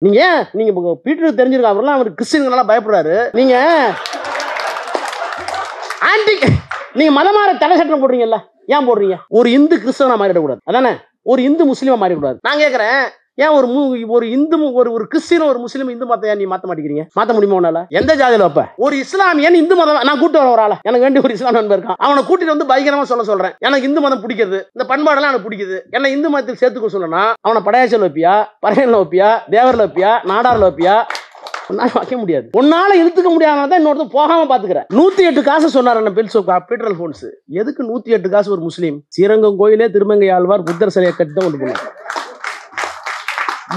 நீங்க பீட்டருக்கு தெரிஞ்சிருக்க, அவர்லாம் அவர் கிறிஸ்டியன்களா பயப்படுறாரு. நீங்க மதமாற தடை சட்டம் போடுறீங்கல்ல, ஏன் போடுறீங்க? ஒரு இந்து கிறிஸ்தவனா மாறிடக்கூடாது, அதானே? ஒரு இந்து முஸ்லீமா மாறிடக்கூடாது. நான் கேட்கிறேன், ஏன் ஒரு இந்து ஒரு கிறிஸ்டியன் ஒரு முஸ்லீம் இந்து மதத்தை நீ மாத்த மாட்டேங்கிறீங்க? மாத்த முடியுமா உன்னால? எந்த ஜாதியில வைப்ப? ஒரு இஸ்லாமியன் இந்து மதம் நான் கூட்டு வர ஒரு ஆள, எனக்கு வேண்டிய ஒரு இஸ்லாம் நண்பர் இருக்கான், அவனை கூட்டிட்டு வந்து பயங்கரமா சொல்றேன், எனக்கு இந்து மதம் பிடிக்குது, இந்த பண்பாடெல்லாம் எனக்கு பிடிக்குது, என்ன இந்து மதத்தில் சேர்த்துக்க சொல்லனா அவனை படையாச்சல் வைப்பியா, பறையன்ல வைப்பியா, தேவர்ல வைப்பியா, நாடார்ல வைப்பியா? வைக்க முடியாது. உன்னால இழுத்துக்க முடியாதான் இன்னொருத்தர் போகாம பாத்துக்கிறேன். 108 காசு சொன்னார் பீட்டர் அல்போன்ஸ். எதுக்கு 108 காசு ஒரு முஸ்லீம்? ஸ்ரீரங்கம் கோயிலே திருமங்கை ஆழ்வார் புத்தர் சிலையை கட்டி தான் கொண்டு போனார்.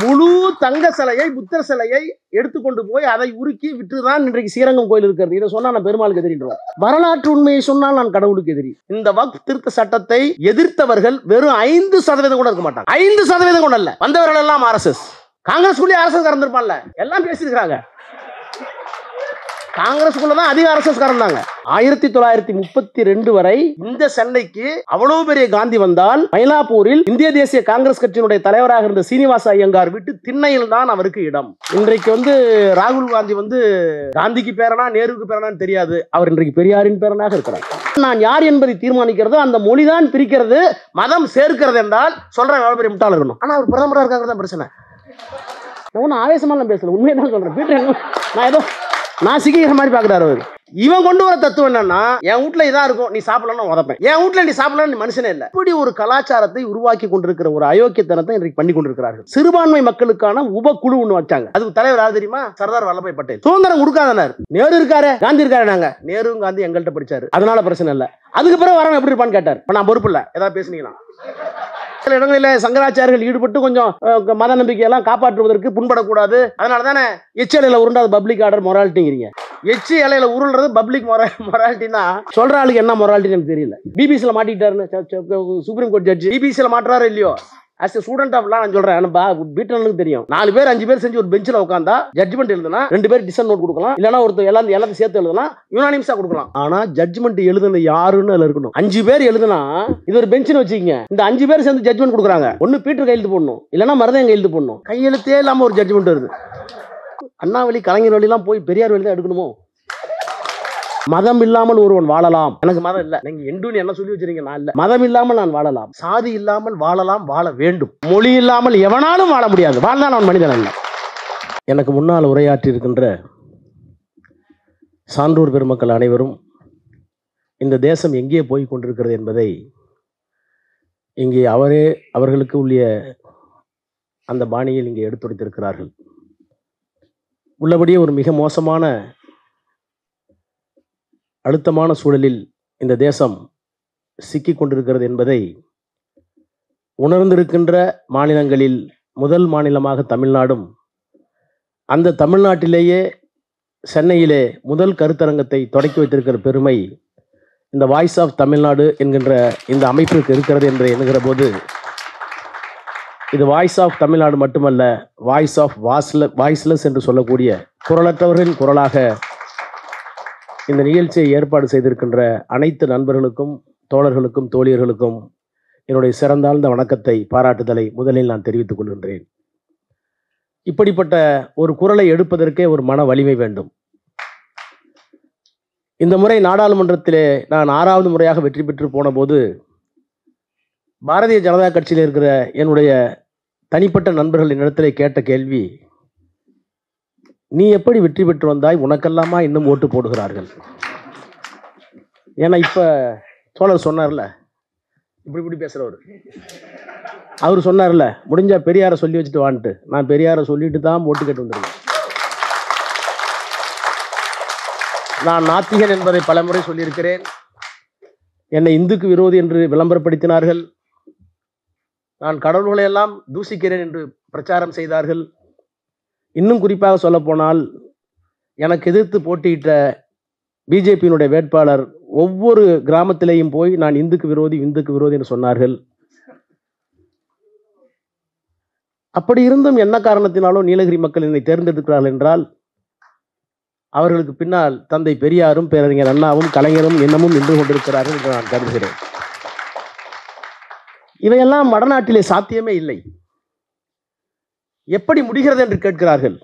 முழு தங்க சிலையை, புத்தர் சிலையை எடுத்துக்கொண்டு போய் அதை உருக்கி விட்டுதான் இன்றைக்கு ஸ்ரீரங்கம் கோயில் இருக்கிறது. இதை சொன்னா நான் பெருமாளுக்கு எதிரின்றோம். வரலாற்று உண்மையை சொன்னால் நான் கடவுளுக்கு எதிரி. இந்த வக்ஃப் திருத்த சட்டத்தை எதிர்த்தவர்கள் வெறும் 5% கூட இருக்க மாட்டாங்க. 5% கூட இல்ல. வந்தவர்கள் எல்லாம் RSS. காங்கிரஸ் அரசு கறந்துருப்பான்ல, எல்லாம் பேசியிருக்காங்க. காங்கிரஸ்குள்ள தான் அதிக அரசு கறந்தாங்க. 1932 வரை இந்த சென்னைக்கு அவ்வளவு பெரிய காந்தி வந்தால் மயிலாப்பூரில் இந்திய தேசிய காங்கிரஸ் கட்சியினுடைய தலைவராக இருந்த சீனிவாச ஐயங்கார் வீட்டு திண்ணையில் தான் அவருக்கு இடம். இன்றைக்கு ராகுல் காந்தி காந்திக்கு பேரனா நேருவுக்கு பேரனான்னு தெரியாது, அவர் இன்றைக்கு பெரியாரின் பேரனாக இருக்கிறார். நான் யார் என்பதை தீர்மானிக்கிறது அந்த மொழிதான் பிரிக்கிறது, மதம் சேர்க்கிறது என்றால் சொல்றேன் எவ்வளவு பெரிய முட்டாள் இருக்கணும். ஆனா அவர் பிரதமராக இருக்காங்க தான் பிரச்சனை. நான் ஒன்னும் ஆவேசமா பேசல, உண்மையை தான் சொல்றேன். பீட்டர் நான் சிக்கிற மாதிரி பாக்குறாரு அவர். இவன் கொண்டு வர தத்துவம் என்னன்னா, என் வீட்டுல இதா இருக்கும், நீ சாப்பிடலாம் உதப்பேன், என் வீட்டுல நீ சாப்பிடலாம், நீ மனுஷனே இல்ல. இப்படி ஒரு கலாச்சாரத்தை உருவாக்கி கொண்டிருக்கிற ஒரு அயோக்கியத்தனத்தை இன்றைக்கு பண்ணி கொண்டிருக்கிறார்கள். சிறுபான்மை மக்களுக்கான உபக்குழு ஒண்ணு வச்சாங்க. அதுக்கு தலைவர் யார் தெரியுமா? சர்தார் வல்லபாய் பட்டேல். சுதந்திரம் கொடுக்காதனர். நேரு இருக்காரு, காந்தி இருக்காரு. நாங்க நேருவும் காந்தி எங்கள்கிட்ட படிச்சாரு, அதனால பிரச்சனை இல்ல. அதுக்கு பிறகு வரவன் எப்படி இருப்பான்னு கேட்டார். நான் பொறுப்பு இல்ல, ஏதாவது பேசுனீங்களா? சில இடங்களில் சங்கராச்சாரியர்கள் ஈடுபட்டு கொஞ்சம் மத நம்பிக்கையெல்லாம் காப்பாற்றுவதற்கு புண்படக்கூடாது, அதனால தானே எச்சு இலையில உருண்டாது பப்ளிக் ஆர்டர் மொராலிட்டிங்கிறீங்க. எச்சு இலையில உருள்றது பப்ளிக் மொராலிட்டினா சொல்ற ஆளுக்கு என்ன மொராலிட்டின்னு எனக்கு தெரியல. பிபிசியில் மாட்டிக்கிட்டாருன்னு சுப்ரீம் கோர்ட் ஜட்ஜி பிபிசியில் மாட்டுறாரு இல்லையோ, as a student of law நான் சொல்றேன், பீட்டனுக்கு தெரியும். 4 பேர் 5 பேர் செஞ்சு ஒரு பெஞ்சில் உட்காந்தா ஜட்ஜ்மெண்ட் எழுதுனா 2 பேர் டிசன் நோட் கொடுக்கலாம், இல்லைன்னா ஒருத்தர் எல்லாத்தையும் சேர்த்து எழுதலாம், யுனானிமஸா கொடுக்கலாம். ஆனா ஜட்ஜ்மெண்ட் எழுதுன யாருன்னு அதுல இருக்கணும். 5 பேர் எழுதுனா இது ஒரு பெஞ்சுன்னு வச்சுக்கீங்க, இந்த 5 பேர் சேர்ந்து ஜட்ஜ்மெண்ட் கொடுக்குறாங்க. ஒன்னு பீட்டர் கையெழுத்து போடணும், இல்லைன்னா மருதன் கையெழுத்து போடணும். கையெழுத்தே இல்லாம ஒரு ஜட்ஜ்மெண்ட் வருது. அண்ணா வழி கலைஞர் வழிலாம் போய் பெரியார் வழி தான் எடுக்கணுமோ? மதம் இல்லாமல் ஒருவன் வாழலாம். எனக்கு மதம் இல்ல, நீங்க எண்டுன்னு என்ன சொல்லி வச்சிருக்கீங்க? நான் இல்ல. மதம் இல்லாமல் நான் வாழலாம், சாதி இல்லாமல் வாழலாம், வாழ வேண்டும். மொழி இல்லாமல் எவனாலும் வாழ முடியாது, வாழ்ந்தான் அவன் மனிதன் அல்ல. எனக்கு முன்னால் உரையாற்றி இருக்கின்ற சான்றோர் பெருமக்கள் அனைவரும் இந்த தேசம் எங்கே போய் கொண்டிருக்கிறது என்பதை இங்கே அவர்களுக்கு உள்ள அந்த பாணியில் இங்கே எடுத்துரைத்திருக்கிறார்கள். உள்ளபடியே ஒரு மிக மோசமான அழுத்தமான சூழலில் இந்த தேசம் சிக்கிக் கொண்டிருக்கிறது என்பதை உணர்ந்திருக்கின்ற மாநிலங்களில் முதல் மாநிலமாக தமிழ்நாடும், அந்த தமிழ்நாட்டிலேயே சென்னையிலே முதல் கருத்தரங்கத்தை தொடக்கி வைத்திருக்கிற பெருமை இந்த வாய்ஸ் ஆஃப் தமிழ்நாடு என்கின்ற இந்த அமைப்பிற்கு இருக்கிறது என்று எண்ணுகிற போது, இது வாய்ஸ் ஆஃப் தமிழ்நாடு மட்டுமல்ல, வாய்ஸ் ஆஃப் வாய்ஸ்லெஸ் என்று சொல்லக்கூடிய குரலற்றவர்களின் குரலாக இந்த நிகழ்ச்சியை ஏற்பாடு செய்திருக்கின்ற அனைத்து நண்பர்களுக்கும், தோழர்களுக்கும், தோழியர்களுக்கும் என்னுடைய சிறந்தாழ்ந்த வணக்கத்தை, பாராட்டுதலை முதலில் நான் தெரிவித்துக் கொள்கின்றேன். இப்படிப்பட்ட ஒரு குரலை எடுப்பதற்கே ஒரு மன வலிமை வேண்டும். இந்த முறை நாடாளுமன்றத்திலே நான் 6வது முறையாக வெற்றி பெற்று போன போது பாரதிய ஜனதா கட்சியில் இருக்கிற என்னுடைய தனிப்பட்ட நண்பர்கள் என்னிடத்திலே கேட்ட கேள்வி, நீ எப்படி வெற்றி பெற்று வந்தாய், உனக்கெல்லாமா இன்னும் ஓட்டு போடுகிறார்கள்? ஏன்னா இப்ப தோழர் சொன்னார்ல, இப்படி பேசுறவர், அவர் சொன்னார்ல, முடிஞ்சா பெரியாரை சொல்லி வச்சுட்டு வான்ட்டு. நான் பெரியாரை சொல்லிட்டு தான் ஓட்டு கேட்டு வந்திருக்கேன். நான் நாத்திகன் என்பதை பலமுறை சொல்லியிருக்கிறேன். என்னை இந்துக்கு விரோதி என்று விளம்பரப்படுத்தினார்கள். நான் கடவுள்களை எல்லாம் தூசிக்கிறேன் என்று பிரச்சாரம் செய்தார்கள். இன்னும் குறிப்பாக சொல்ல போனால், எனக்கு எதிர்த்து போட்டியிட்ட பிஜேபியினுடைய வேட்பாளர் ஒவ்வொரு கிராமத்திலேயும் போய் நான் இந்துக்கு விரோதி என்று சொன்னார்கள். அப்படி இருந்தும் என்ன காரணத்தினாலும் நீலகிரி மக்கள் என்னை தேர்ந்தெடுக்கிறார்கள் என்றால், அவர்களுக்கு பின்னால் தந்தை பெரியாரும், பேரறிஞர் அண்ணாவும், கலைஞரும் இன்னமும் நின்று கொண்டிருக்கிறார்கள் என்று நான் கருதுகிறேன். இவையெல்லாம் வடநாட்டிலே சாத்தியமே இல்லை. எப்படி முடிகிறது என்று கேட்கிறார்கள்.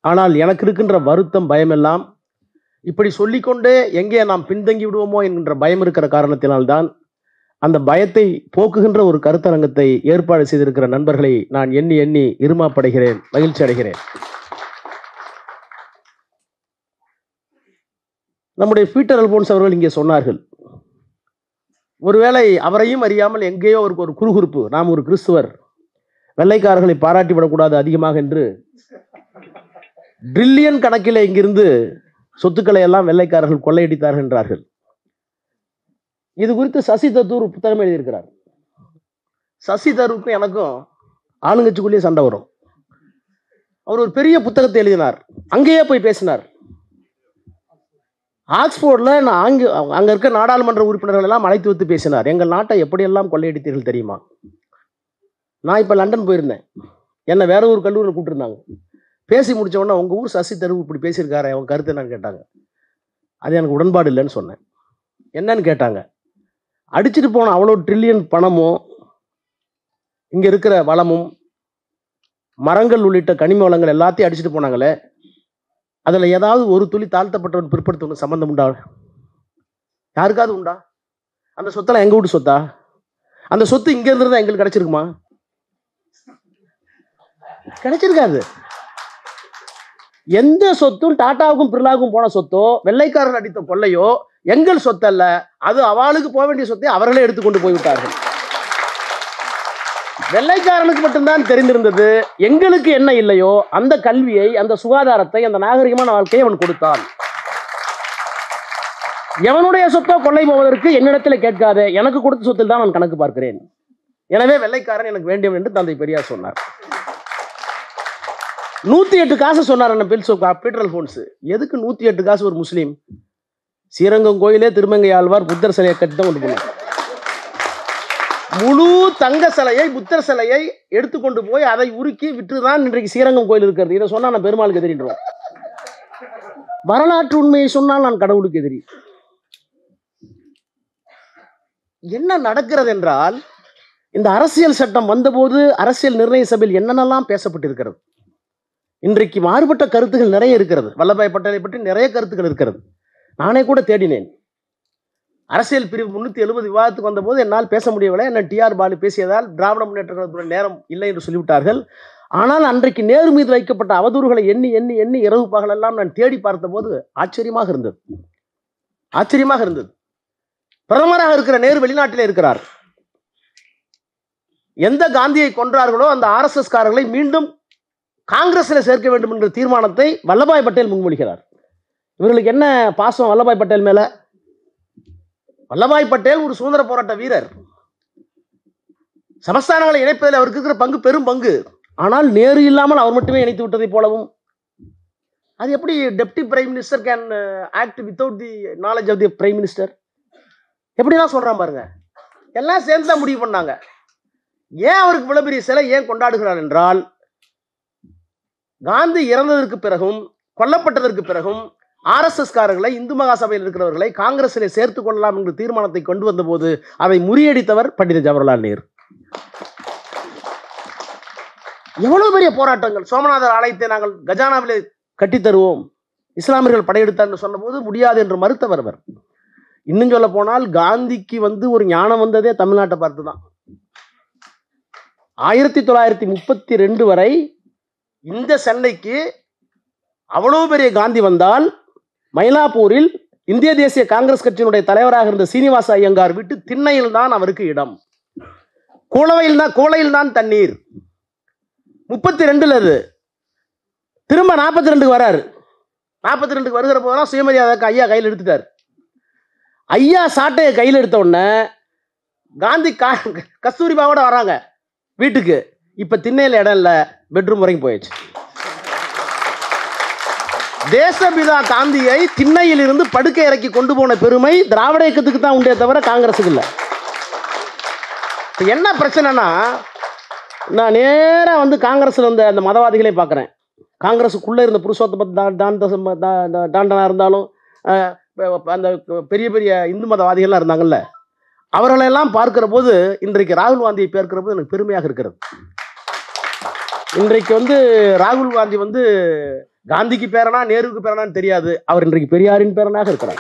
ஆனால் எனக்கு இருக்கின்ற வருத்தம், பயமெல்லாம் இப்படி சொல்லிக்கொண்டே எங்கே நாம் பின்தங்கி விடுவோமோ என்கின்ற பயம் இருக்கிற காரணத்தினால்தான் அந்த பயத்தை போக்குகின்ற ஒரு கருத்தரங்கத்தை ஏற்பாடு செய்திருக்கிற நண்பர்களை நான் எண்ணி எண்ணி இருமாப்படைகிறேன், மகிழ்ச்சி அடைகிறேன். நம்முடைய பீட்டர் அல்போன்ஸ் அவர்கள் இங்கே சொன்னார்கள், ஒருவேளை அவரையும் அறியாமல் எங்கேயோ ஒரு குறுகுறுப்பு, நாம் ஒரு கிறிஸ்துவர், வெள்ளைக்காரர்களை பாராட்டி விடக்கூடாது அதிகமாக என்று ட்ரில்லியன் கணக்கில் இங்கிருந்து சொத்துக்களை எல்லாம் வெள்ளைக்காரர்கள் கொள்ளையடித்தார்கள் என்றார்கள். இது குறித்து சசி தரூர் புத்தகம் எழுதியிருக்கிறார். சசி தரூருக்கும் எனக்கும் ஆளுங்கட்சிக்குள்ளேயே சண்டை வரும். அவர் ஒரு பெரிய புத்தகத்தை எழுதினார், அங்கேயே போய் பேசினார். ஆக்ஸ்போர்ட்ல நான் அங்க இருக்க நாடாளுமன்ற உறுப்பினர்கள் எல்லாம் அழைத்து வைத்து பேசினார். எங்கள் நாட்டை எப்படியெல்லாம் கொள்ளையடித்தீர்கள் தெரியுமா? நான் இப்ப லண்டன் போயிருந்தேன், என்னை வேற ஒரு கல்லூரியில் கூப்பிட்டுருந்தாங்க. பேசி முடிச்ச உடனே உங்க ஊர் சசி தரூர் இப்படி பேசியிருக்காரு, அவங்க கருத்து என்னன்னு கேட்டாங்க. அது எனக்கு உடன்பாடு இல்லைன்னு சொன்னேன். என்னன்னு கேட்டாங்க, அடிச்சுட்டு போன அவ்வளோ ட்ரில்லியன் பணமும் இங்க இருக்கிற வளமும் மரங்கள் உள்ளிட்ட கனிம வளங்கள் எல்லாத்தையும் அடிச்சுட்டு போனாங்களே, அதுல ஏதாவது ஒரு துளி தாழ்த்தப்பட்டவன் பிற்படுத்தவன் சம்பந்தம் உண்டா? யாருக்காவது உண்டா? அந்த சொத்தெல்லாம் எங்க வீட்டு சொத்தா? அந்த சொத்து இங்க இருந்திருந்தா எங்களுக்கு கிடைச்சிருக்குமா? கிடைச்சிருக்காது. எந்த சொத்தும் டாட்டாவுக்கும் பிர்லாவுக்கும் போன சொத்தோ வெள்ளைக்காரர் அடித்த கொள்ளையோ எங்கள் சொத்து அல்ல, அது அவளுக்கு போக வேண்டிய சொத்தை அவர்களே எடுத்துக்கொண்டு போய்விட்டார்கள். வெள்ளைக்காரனுக்கு மட்டும்தான் தெரிந்திருந்தது எங்களுக்கு என்ன இல்லையோ அந்த கல்வியை, அந்த சுகாதாரத்தை, அந்த நாகரிகமான வாழ்க்கையை அவன் கொடுத்தான். எவனுடைய சொத்தோ கொள்ளை போவதற்கு என்னிடத்தில் கேட்காதே, எனக்கு கொடுத்த சொத்தில் தான் நான் கணக்கு பார்க்கிறேன். எனவே வெள்ளைக்காரன் எனக்கு வேண்டும் என்று தந்தை பெரியார் சொன்னார். 108 காசு சொன்னார் என்ன பீட்டர் அல்போன்ஸ். எதுக்கு 108 காசு ஒரு முஸ்லீம்? ஸ்ரீரங்கம் கோயிலே திருமங்கை ஆழ்வார் புத்தர் சிலையை கட்டி தான் கொண்டு போனார். முழு தங்க சிலையை, புத்தர் சிலையை எடுத்துக்கொண்டு போய் அதை உருக்கி விற்றுதான் இன்றைக்கு ஸ்ரீரங்கம் கோயில் இருக்கிறது. இதை சொன்னா நான் பெருமாளுக்கு எதிரின்றோம். வரலாற்று உண்மையை சொன்னால் நான் கடவுளுக்கு எதிரி. என்ன நடக்கிறது என்றால், இந்த அரசியல் சட்டம் வந்தபோது அரசியல் நிர்ணய சபையில் என்னென்னலாம் பேசப்பட்டிருக்கிறது. இன்றைக்கு மாறுபட்ட கருத்துகள் நிறைய இருக்கிறது. வல்லபாய் பட்டேலை பற்றி நிறைய கருத்துக்கள் இருக்கிறது. நானே கூட தேடினேன். அரசியல் பிரிவு 370 விவாதத்துக்கு வந்தபோது என்னால் பேச முடியவில்லை. என்ன டிஆர் பாலு பேசியதால் திராவிட முன்னேற்ற கழகத்துடைய நேரம் இல்லை என்று சொல்லிவிட்டார்கள். ஆனால் அன்றைக்கு நேரு மீது வைக்கப்பட்ட அவதூறுகளை எண்ணி எண்ணி எண்ணி இரவு பகலெல்லாம் நான் தேடி பார்த்த போது ஆச்சரியமாக இருந்தது. ஆச்சரியமாக இருந்தது. பிரதமராக இருக்கிற நேரு வெளிநாட்டிலே இருக்கிறார். எந்த காந்தியை கொன்றார்களோ அந்த RSS காரர்களை மீண்டும் காங்கிரஸில் சேர்க்க வேண்டும் என்ற தீர்மானத்தை வல்லபாய் பட்டேல் முன்மொழிகிறார். இவர்களுக்கு என்ன பாசம் வல்லபாய் பட்டேல் மேல? வல்லபாய் பட்டேல் ஒரு சுதந்திர போராட்ட வீரர். சமஸ்தானங்களை இணைப்பதில் அவருக்கு இருக்கிற பங்கு பெரும் பங்கு. ஆனால் நேரு இல்லாமல் அவர் மட்டுமே இணைத்து விட்டதை போலவும், அது எப்படி deputy prime minister can act without the knowledge of the prime minister? எப்படிலாம் சொல்றான் பாருங்க. எல்லாம் சேர்ந்து தான் முடிவு பண்ணாங்க. ஏன் அவருக்கு இவ்வளவு பெரிய சிலை ஏன் கொண்டாடுகிறார் என்றால், காந்தி இறந்ததற்கு பிறகும் கொல்லப்பட்டதற்கு பிறகும் RSS காரர்களை, இந்து மகாசபையில் இருக்கிறவர்களை காங்கிரஸிலே சேர்த்துக் கொள்ளலாம் என்ற தீர்மானத்தை கொண்டு வந்த போது அதை முறியடித்தவர் பண்டித ஜவஹர்லால் நேரு. எவ்வளவு பெரிய போராட்டங்கள். சோமநாதர் ஆலயத்தை நாங்கள் கஜானாவிலே கட்டித்தருவோம், இஸ்லாமியர்கள் படையெடுத்தார் சொன்ன போது முடியாது என்று மறுத்தவர் அவர். இன்னும் சொல்ல போனால் காந்திக்கு ஒரு ஞானம் வந்ததே தமிழ்நாட்டை பார்த்துதான். 1932 வரை இந்த சென்னைக்கு அவ்வளவு பெரிய காந்தி வந்தால் மயிலாப்பூரில் இந்திய தேசிய காங்கிரஸ் கட்சியினுடைய தலைவராக இருந்த சீனிவாச ஐயங்கார் வீட்டு திண்ணையில் தான் அவருக்கு இடம். கோளையில் தான் தண்ணீர். 32 அது திரும்ப 42 வராரு. 42 வருகிற போதெல்லாம் சுயமரியாதை ஐயா கையில் எடுத்துட்டார். ஐயா சாட்டையை கையில் எடுத்த உடனே காந்தி கஸ்தூரிபாவோட வராங்க வீட்டுக்கு. இப்ப திண்ணையில் இடம் இல்லை, பெட்ரூம் வரைக்கும் போயிடுச்சு. தேசபிதா காந்தியை திண்ணையில் இருந்து படுக்கை இறக்கி கொண்டு போன பெருமை திராவிட இயக்கத்துக்கு தான் உண்டே தவிர காங்கிரஸுக்கு இல்லை. என்ன பிரச்சனைனா, நான் நேரா காங்கிரஸ்ல அந்த மதவாதிகளை பார்க்குறேன். காங்கிரஸுக்குள்ள இருந்த புருஷோத்தம தாண்டனா இருந்தாலும், அந்த பெரிய பெரிய இந்து மதவாதிகள்லாம் இருந்தாங்கல்ல, அவர்களெல்லாம் பார்க்கிற போது இன்றைக்கு ராகுல் காந்தியை பார்க்கிற போது எனக்கு பெருமையாக இருக்கிறது. இன்றைக்கு வந்து ராகுல் காந்தி வந்து காந்திக்கு பேரனா நேருவுக்கு பேரனான்னு தெரியாது, அவர் இன்றைக்கு பெரியாரின் பேரனாக இருக்கிறார்.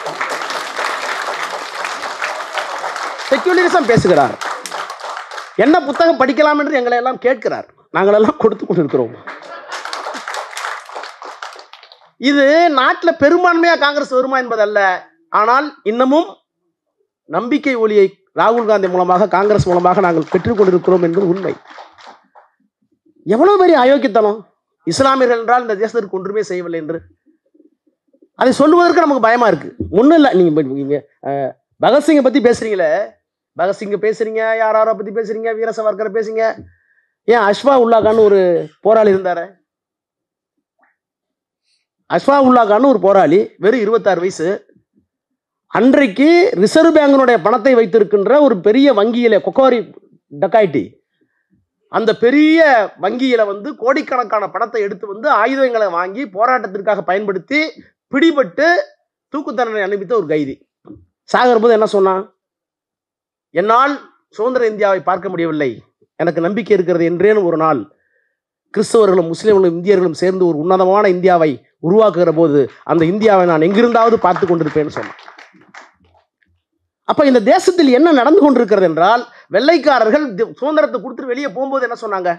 செக்யூலரிசம் பேசுகிறார். என்ன புத்தகம் படிக்கலாம் என்று எங்களை எல்லாம் கேட்கிறார். நாங்கள் எல்லாம் கொடுத்து கொண்டிருக்கிறோம். இது நாட்டில் பெரும்பான்மையா காங்கிரஸ் வருமா என்பதல்ல. ஆனால் இன்னமும் நம்பிக்கை ஒளியை ராகுல் காந்தி மூலமாக, காங்கிரஸ் மூலமாக நாங்கள் பெற்றுக் கொண்டிருக்கிறோம் என்பது உண்மை. எவ்வளவு பெரிய அயோக்கியத்தனம்! இஸ்லாமியர்கள் என்றால் இந்த தேசத்திற்கு ஒன்றுமே செய்யவில்லை என்று அதை சொல்லுவதற்கு நமக்கு பயமா இருக்கு. ஒன்றும் இல்லை, நீங்க பகத்சிங்கை பத்தி பேசுறீங்களே, பகத்சிங்க பேசுறீங்க, யாரோ பத்தி பேசுறீங்க, வீர சவர்கரை பேசுறீங்க. ஏன் அஷ்ஃபா உல்லா கான் ஒரு போராளி இருந்தாரு, அஷ்ஃபா உல்லா கான் ஒரு போராளி, வெறும் 26 வயசு. அன்றைக்கு ரிசர்வ் பேங்கினுடைய பணத்தை வைத்திருக்கின்ற ஒரு பெரிய வங்கியில, கொக்கோரி டக்காய்டி, அந்த பெரிய வங்கியில வந்து கோடிக்கணக்கான பணத்தை எடுத்து வந்து ஆயுதங்களை வாங்கி போராட்டத்திற்காக பயன்படுத்தி பிடிபட்டு தூக்கு தண்டனை அனுப்பித்த ஒரு கைதி. சாகிற போது என்ன சொன்னான்? என்னால் சுதந்திர இந்தியாவை பார்க்க முடியவில்லை, எனக்கு நம்பிக்கை இருக்கிறது என்றேனும் ஒரு நாள் கிறிஸ்தவர்களும் முஸ்லிம்களும் இந்தியர்களும் சேர்ந்து ஒரு உன்னதமான இந்தியாவை உருவாக்குகிற போது அந்த இந்தியாவை நான் எங்கிருந்தாவது பார்த்து கொண்டிருப்பேன்னு சொன்னான். அப்ப இந்த தேசத்தில் என்ன நடந்து கொண்டிருக்கிறது என்றால், வெள்ளைக்காரர்கள் சுதந்திரத்தை கொடுத்துட்டு வெளியே போகும்போது என்ன சொன்னாங்க?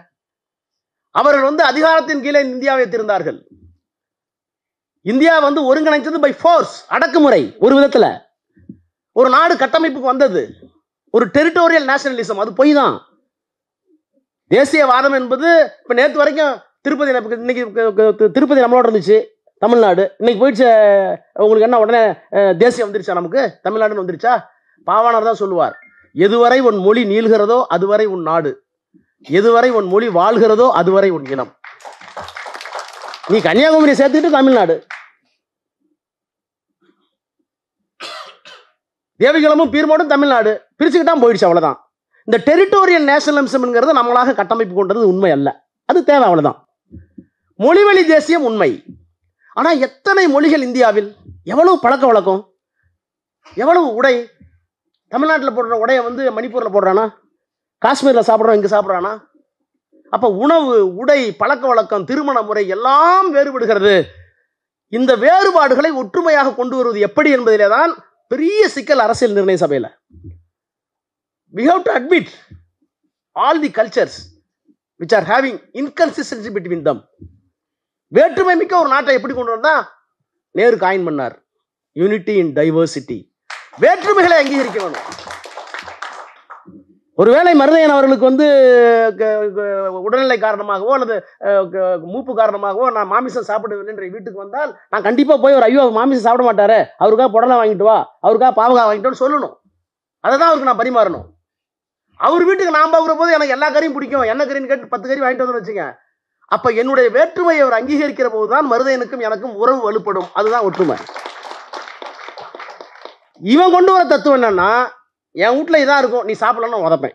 அவர்கள் வந்து அதிகாரத்தின் கீழே இந்தியாவை வைத்திருந்தார்கள். இந்தியா வந்து ஒருங்கிணைச்சது பை ஃபோர்ஸ், அடக்குமுறை. ஒரு விதத்துல ஒரு நாடு கட்டமைப்புக்கு வந்தது ஒரு டெரிட்டோரியல் நேஷனலிசம், அது பொய் தான். தேசியவாதம் என்பது இப்ப நேற்று வரைக்கும் திருப்பதி, இன்னைக்கு திருப்பதி நம்மளோட இருந்துச்சு தமிழ்நாடு, இன்னைக்கு போயிடுச்சு. உங்களுக்கு என்ன உடனே தேசியம் வந்துருச்சா? நமக்கு தமிழ்நாடுன்னு வந்துருச்சா? பாவாணர் தான் சொல்லுவார், எதுவரை உன் மொழி நீள்கிறதோ அதுவரை உன் நாடு, எதுவரை உன் மொழி வாழ்கிறதோ அதுவரை உன் இனம். நீ கன்னியாகுமரி சேர்த்துக்கிட்டு தமிழ்நாடு, தேவிகுளமும் பீர்மோடும் தமிழ்நாடு, பிரிச்சுக்கிட்டா போயிடுச்சு, அவ்வளவுதான். இந்த டெரிட்டோரியல் நேஷனலிசம்ங்கிறது நம்மளாக கட்டமைப்பு கொண்டது உண்மை அல்ல, அது தேவை, அவ்வளவுதான். மொழிவழி தேசியம் உண்மை. ஆனா எத்தனை மொழிகள் இந்தியாவில், எவ்வளவு பழக்க வழக்கம், எவ்வளவு உடை. தமிழ்நாட்டில் போடுற உடையை வந்து மணிப்பூரில் போடுறானா, காஷ்மீரில் சாப்பிட்றோம், இங்கே சாப்பிட்றானா? அப்போ உணவு, உடை, பழக்க வழக்கம், திருமண முறை எல்லாம் வேறுபடுகிறது. இந்த வேறுபாடுகளை ஒற்றுமையாக கொண்டு வருவது எப்படி என்பதிலே தான் பெரிய சிக்கல் அரசியல் நிர்ணய சபையில். We have to admit all the cultures which are having inconsistency between them. வேற்றுமை மிக்க ஒரு நாட்டை எப்படி கொண்டு வந்தா? நேரு காயின் பண்ணார், யூனிட்டி இன் டைவர்சிட்டி. வேற்றுமைகளை அங்கீகரிக்க வேண்டும். ஒருவேளை மருதையன் அவர்களுக்கு வந்து உடல்நிலை காரணமாகவோ அல்லது மூப்பு காரணமாகவோ நான் மாமிசம் சாப்பிடுவேன் என்ற வீட்டுக்கு வந்தால் நான் கண்டிப்பா போய் ஒரு ஐயோ மாமிசம் சாப்பிட மாட்டாரு, அவருக்காக புடலை வாங்கிட்டு வா, அவருக்காக பாவக்காய் வாங்கிட்டு சொல்லணும். அதை தான் அவருக்கு நான் பரிமாறணும். அவர் வீட்டுக்கு நான் போகிற போது எனக்கு எல்லா கறியும் பிடிக்கும், என்ன கறின்னு கேட்டு 10 கறி வாங்கிட்டு வந்து வச்சுங்க. அப்ப என்னுடைய வேற்றுமையை அவர் அங்கீகரிக்கிற போதுதான் மருதையனுக்கும் எனக்கும் உறவு வலுப்படும். அதுதான் ஒற்றுமை. இவன் கொண்டு வர தத்துவம் என்னன்னா, என் வீட்டுல இதான் இருக்கும், நீ சாப்பிடலன்னு உதப்பேன்,